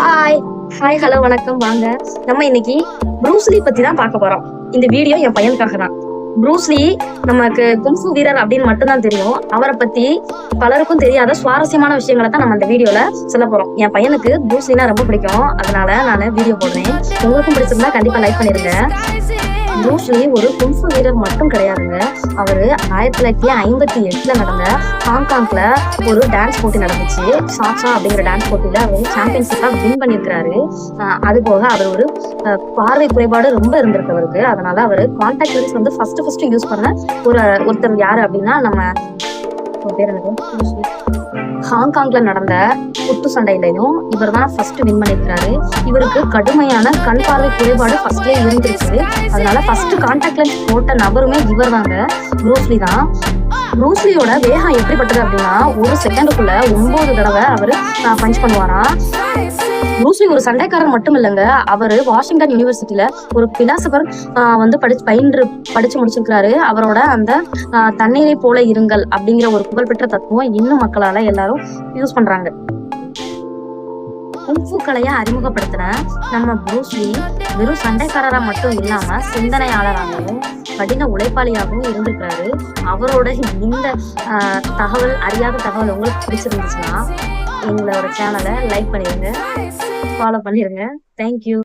Hi hi hello வணக்கம். வாங்க நம்ம இன்னைக்கு ப்ரூஸ்லி பத்தி தான் பார்க்க போறோம். இந்த வீடியோ என் பையனுக்காக தான். ப்ரூஸ்லி நமக்கு கும்ஃபு வீரர் அப்படின்னு மட்டும்தான் தெரியும். அவரை பத்தி பலருக்கும் தெரியாத சுவாரஸ்யமான விஷயங்களை தான் நம்ம இந்த வீடியோல சொல்ல போறோம். என் பையனுக்கு ப்ரூஸ்லினா ரொம்ப பிடிக்கும், அதனால நான் வீடியோ போடுறேன். உங்களுக்கும் பிடிச்சிருந்தா கண்டிப்பா லைக் பண்ணிருங்க. ப்ரூஸ்லி ஒரு கும்ஃபு வீரர் மட்டும் கிடையாதுங்க. அவரு 1958 நடந்த ஹாங்காங்ல ஒரு டான்ஸ் போட்டி நடந்துச்சு. சாட்சா அப்படிங்கிற டான்ஸ் போட்டியில அவர் சாம்பியன்ஷிப்பா வின் பண்ணியிருக்கிறாரு. அது போக அவர் ஒரு பார்வை குறைபாடு ரொம்ப இருந்திருக்கு அவருக்கு. அதனால அவர் கான்டாக்ட் லென்ஸ் வந்து ஃபர்ஸ்ட் யூஸ் பண்ண ஒருத்தர் யாரு அப்படின்னா நம்ம பேர் என்னது, ஹாங்காங்ல நடந்த குத்து சண்டையிலையும் இவர் தான் ஃபர்ஸ்ட் வின் பண்ணிருக்காரு. இவருக்கு கடுமையான கண் பார்வை குறைபாடு ஃபர்ஸ்ட்லயே இருந்துருக்கு. அதனால ஃபர்ஸ்ட் கான்டாக்ட் லென்ஸ் போட்ட நபருமே இவர் தாங்க, ப்ரூஸ்லி தான். ப்ரூஸ்லியோட வேகம் எப்படிப்பட்டது அப்படின்னா, ஒரு செகண்டுக்குள்ள 9 தடவை அவரு பஞ்ச் பண்ணுவாராம். ப்ரூஸ்லி ஒரு சண்டைக்காரர் மட்டும் இல்லைங்க, அவரு வாஷிங்டன் யூனிவர்சிட்டியில ஒரு பிலாசபர் வந்து படிச்சு முடிச்சிருக்கிறாரு. அவரோட அந்த தண்ணீரை போல இருங்கள் அப்படிங்கிற ஒரு புகழ்பெற்ற தத்துவம் இன்னும் மக்களால எல்லாரும் யூஸ் பண்றாங்க. குங்ஃபு கலையை அறிமுகப்படுத்தின நம்ம ப்ரூஸ்லி வெறும் சண்டைக்காரரா மட்டும் இல்லாம சிந்தனையாளராகவும் கடின உழைப்பாளியாகவும் இருந்திருக்கிறாரு. அவரோட இந்த அறியாத தகவல் உங்களுக்கு பிடிச்சிருந்துச்சுன்னா எங்களோட சேனலை லைக் பண்ணிருங்க, ஃபாலோ பண்ணிருங்க. தேங்க்யூ.